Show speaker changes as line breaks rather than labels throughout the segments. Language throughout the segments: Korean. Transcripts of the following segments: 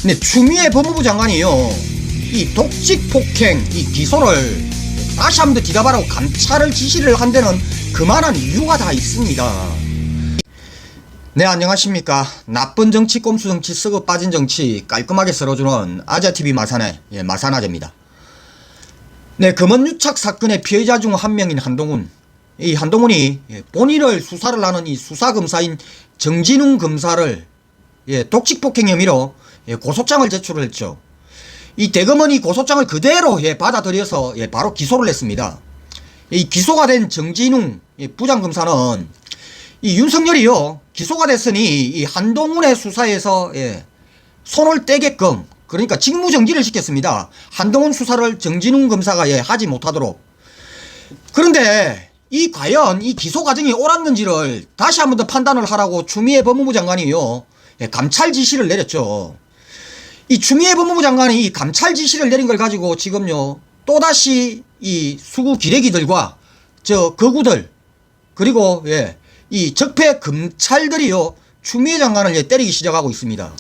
네, 추미애 법무부 장관이요, 이 독직 폭행 이 기소를 다시 한번 더 뒤다바라고 감찰을 지시를 한 데는 그만한 이유가 다 있습니다. 네, 안녕하십니까. 나쁜 정치, 꼼수 정치, 썩어 빠진 정치 깔끔하게 썰어주는 아재TV 마사네, 마사나제입니다. 네, 금원유착 사건의 피해자 중 한 명인 한동훈. 이 한동훈이 본인을 수사를 하는 이 수사검사인 정진웅 검사를 독직 폭행 혐의로 고소장을 제출을 했죠. 이 대검은 이 고소장을 그대로 받아들여서 바로 기소를 했습니다. 이 기소가 된 정진웅 부장검사는 이 윤석열이요, 기소가 됐으니 이 한동훈의 수사에서 손을 떼게끔, 그러니까 직무정지를 시켰습니다. 한동훈 수사를 정진웅 검사가 하지 못하도록. 그런데 이 과연 이 기소 과정이 옳았는지를 다시 한번 더 판단을 하라고 추미애 법무부 장관이요, 감찰 지시를 내렸죠. 이 추미애 법무부 장관이 이 감찰 지시를 내린 걸 가지고 지금요, 또다시 이 수구 기레기들과 저 거구들, 그리고 이 적폐 검찰들이요, 추미애 장관을 때리기 시작하고 있습니다.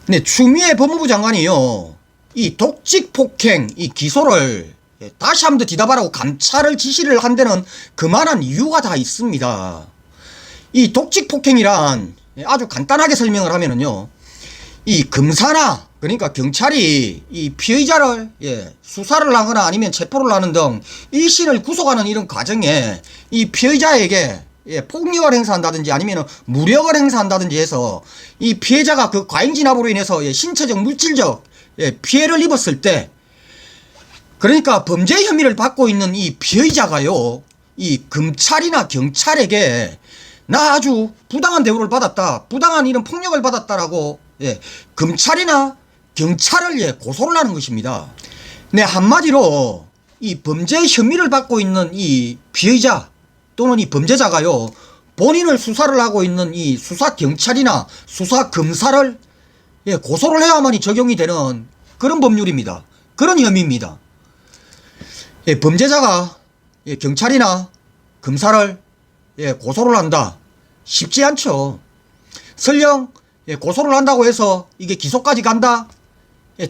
네, 추미애 법무부 장관이요, 이 독직 폭행 이 기소를 다시 한번 더 뒤다바라고 감찰을 지시를 한 데는 그만한 이유가 다 있습니다. 이 독직 폭행이란 아주 간단하게 설명을 하면은요, 이 검사나 그러니까 경찰이 이 피의자를 수사를 하거나 아니면 체포를 하는 등 일신을 구속하는 이런 과정에 이 피의자에게 폭력을 행사한다든지 아니면 무력을 행사한다든지 해서 이 피해자가 그 과잉진압으로 인해서 신체적 물질적 피해를 입었을 때, 그러니까 범죄 혐의를 받고 있는 이 피의자가요, 이 검찰이나 경찰에게 나 아주 부당한 대우를 받았다, 부당한 이런 폭력을 받았다라고 검찰이나 경찰을 고소를 하는 것입니다. 네, 한마디로 이 범죄 혐의를 받고 있는 이 피의자 또는 이 범죄자가요, 본인을 수사를 하고 있는 이 수사 경찰이나 수사 검사를 고소를 해야만이 적용이 되는 그런 법률입니다. 그런 혐의입니다. 범죄자가 경찰이나 검사를 고소를 한다, 쉽지 않죠. 설령 고소를 한다고 해서 이게 기소까지 간다,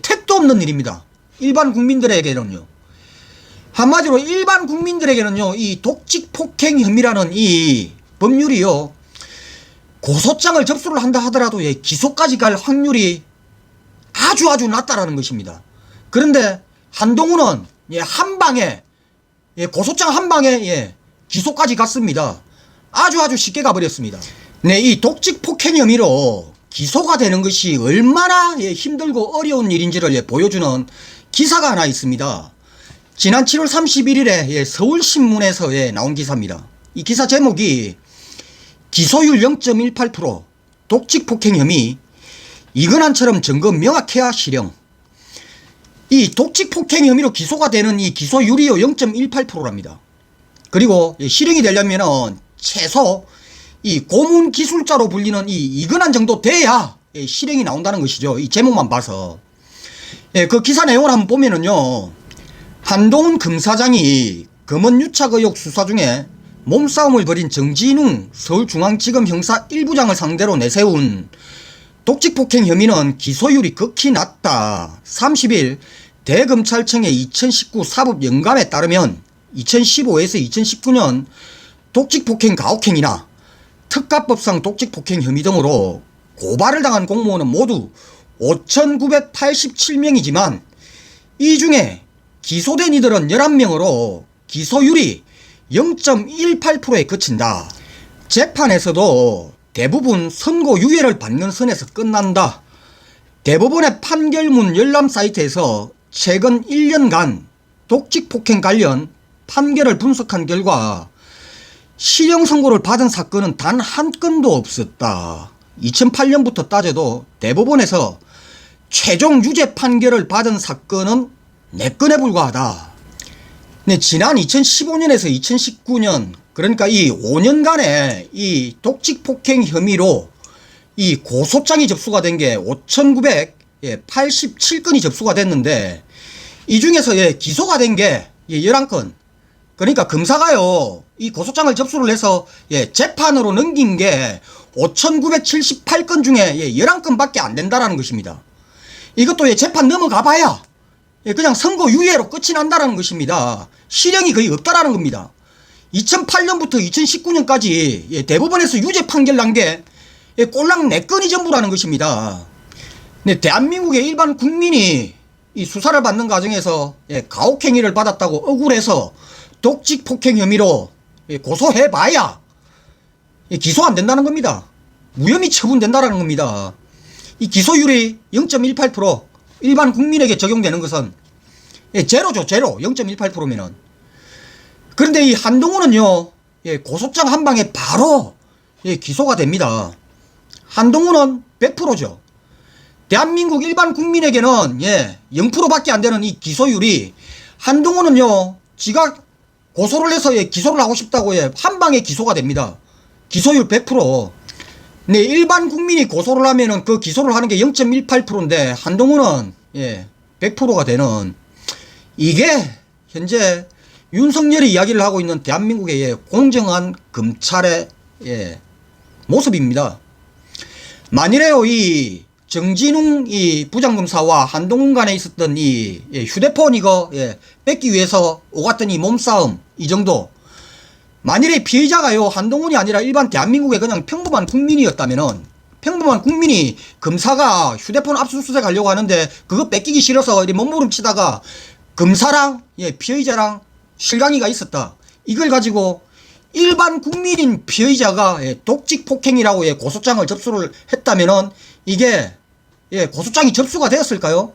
택도 없는 일입니다. 일반 국민들에게는요. 한마디로 일반 국민들에게는요, 이 독직 폭행 혐의라는 이 법률이요, 고소장을 접수를 한다 하더라도 기소까지 갈 확률이 아주 낮다라는 것입니다. 그런데 한동훈은 한 방에 고소장 한 방에 기소까지 갔습니다. 아주 쉽게 가버렸습니다. 네, 이 독직 폭행 혐의로 기소가 되는 것이 얼마나 힘들고 어려운 일인지를 보여주는 기사가 하나 있습니다. 지난 7월 31일에 서울신문에서 나온 기사입니다. 이 기사 제목이 기소율 0.18% 독직 폭행 혐의 이근한처럼 증거 명확해야 실형. 이 독직 폭행 혐의로 기소가 되는 이 기소율이요 0.18%랍니다. 그리고 실형이 되려면은 최소 이 고문 기술자로 불리는 이 이근한 정도 돼야 실형이 나온다는 것이죠. 이 제목만 봐서. 그 기사 내용을 한번 보면은요, 한동훈 검사장이 검언유착 의혹 수사 중에 몸싸움을 벌인 정진웅 서울중앙지검 형사 1부장을 상대로 내세운 독직폭행 혐의는 기소율이 극히 낮다. 30일 대검찰청의 2019 사법영감에 따르면 2015에서 2019년 독직폭행 가혹행위나 특가법상 독직폭행 혐의 등으로 고발을 당한 공무원은 모두 5,987명이지만 이 중에 기소된 이들은 11명으로 기소율이 0.18%에 그친다. 재판에서도 대부분 선고유예를 받는 선에서 끝난다. 대법원의 판결문 열람 사이트에서 최근 1년간 독직폭행 관련 판결을 분석한 결과 실형 선고를 받은 사건은 단 한 건도 없었다. 2008년부터 따져도 대법원에서 최종 유죄 판결을 받은 사건은 4건에 불과하다. 네, 지난 2015년에서 2019년, 그러니까 이 5년간의 이 독직폭행 혐의로 이 고소장이 접수가 된 게 5,987건이 접수가 됐는데, 이 중에서 기소가 된 게 11건. 그러니까 검사가요, 이 고소장을 접수를 해서 재판으로 넘긴 게 5,978건 중에 11건밖에 안 된다라는 것입니다. 이것도 재판 넘어가 봐야 그냥 선고유예로 끝이 난다는 것입니다. 실형이 거의 없다라는 겁니다. 2008년부터 2019년까지 대법원에서 유죄 판결 난 게 꼴랑 4건이 전부라는 것입니다. 네, 대한민국의 일반 국민이 이 수사를 받는 과정에서 가혹행위를 받았다고 억울해서 독직 폭행 혐의로 고소해봐야 기소 안 된다는 겁니다. 무혐의 처분된다는 겁니다. 이 기소율이 0.18% 일반 국민에게 적용되는 것은 제로죠. 제로. 0.18%면은. 그런데 이 한동훈은요, 고소장 한 방에 바로 기소가 됩니다. 한동훈은 100%죠. 대한민국 일반 국민에게는 0%밖에 안 되는 이 기소율이, 한동훈은요 지가 고소를 해서 기소를 하고 싶다고 한 방에 기소가 됩니다. 기소율 100%. 네, 일반 국민이 고소를 하면은 그 기소를 하는 게 0.18%인데 한동훈은 100%가 되는, 이게 현재 윤석열이 이야기를 하고 있는 대한민국의 공정한 검찰의 모습입니다. 만일에요, 이 정진웅 이 부장검사와 한동훈 간에 있었던 이 휴대폰 이거 뺏기 위해서 오갔던 이 몸싸움, 이 정도, 만일에 피해자가요 한동훈이 아니라 일반 대한민국의 그냥 평범한 국민이었다면은, 평범한 국민이 검사가 휴대폰 압수수색 하려고 하는데 그거 뺏기기 싫어서 이렇게 몸부림치다가 검사랑 피해자랑 실강이가 있었다, 이걸 가지고 일반 국민인 피해자가 독직 폭행이라고 고소장을 접수를 했다면은 이게 고소장이 접수가 되었을까요?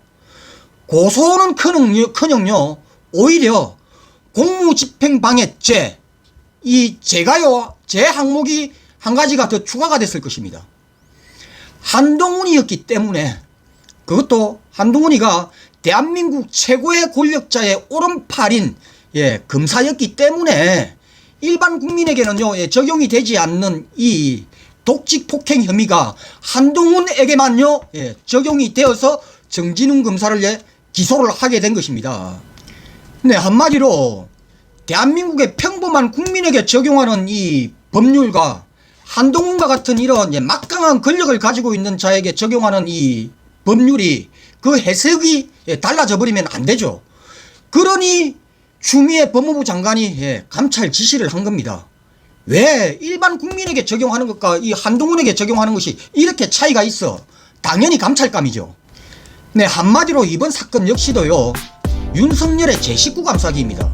고소는 커녕요 오히려 공무집행방해죄, 이 죄가요, 죄 항목이 한 가지가 더 추가가 됐을 것입니다. 한동훈이었기 때문에, 그것도 한동훈이가 대한민국 최고의 권력자의 오른팔인 검사였기 때문에 일반 국민에게는요 적용이 되지 않는 이 독직 폭행 혐의가 한동훈에게만요 적용이 되어서 정진웅 검사를 기소를 하게 된 것입니다. 네, 한마디로 대한민국의 평범한 국민에게 적용하는 이 법률과 한동훈과 같은 이런 막강한 권력을 가지고 있는 자에게 적용하는 이 법률이, 그 해석이 달라져 버리면 안 되죠. 그러니 추미애 법무부 장관이 감찰 지시를 한 겁니다. 왜 일반 국민에게 적용하는 것과 이 한동훈에게 적용하는 것이 이렇게 차이가 있어? 당연히 감찰감이죠. 네, 한마디로 이번 사건 역시도요 윤석열의 제19 감싸기입니다.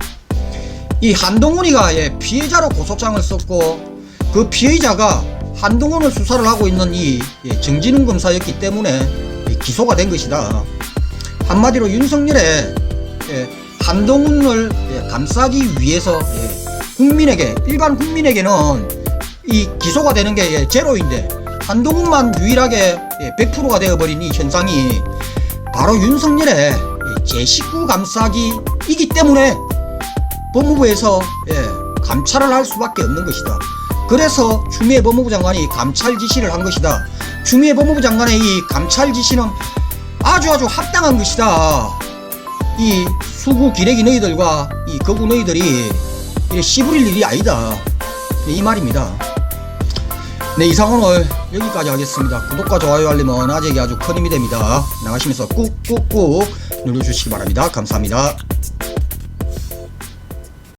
이 한동훈이가 피해자로 고소장을 썼고, 그 피해자가 한동훈을 수사를 하고 있는 이 정진웅 검사였기 때문에 기소가 된 것이다. 한마디로 윤석열의 한동훈을 감싸기 위해서 국민에게, 일반 국민에게는 이 기소가 되는 게 제로인데 한동훈만 유일하게 100%가 되어버린 이 현상이 바로 윤석열의 제19 감싸기이기 때문에 법무부에서 감찰을 할 수밖에 없는 것이다. 그래서 추미애 법무부 장관이 감찰 지시를 한 것이다. 추미애 법무부 장관의 이 감찰 지시는 아주 합당한 것이다. 이 수구 기레기 너희들과 이 거구 너희들이 씨부릴 일이 아니다, 이 말입니다. 네, 이상 오늘 여기까지 하겠습니다. 구독과 좋아요 알림은 아재에게 아주 큰 힘이 됩니다. 나가시면서 꾹꾹꾹 눌러주시기 바랍니다. 감사합니다.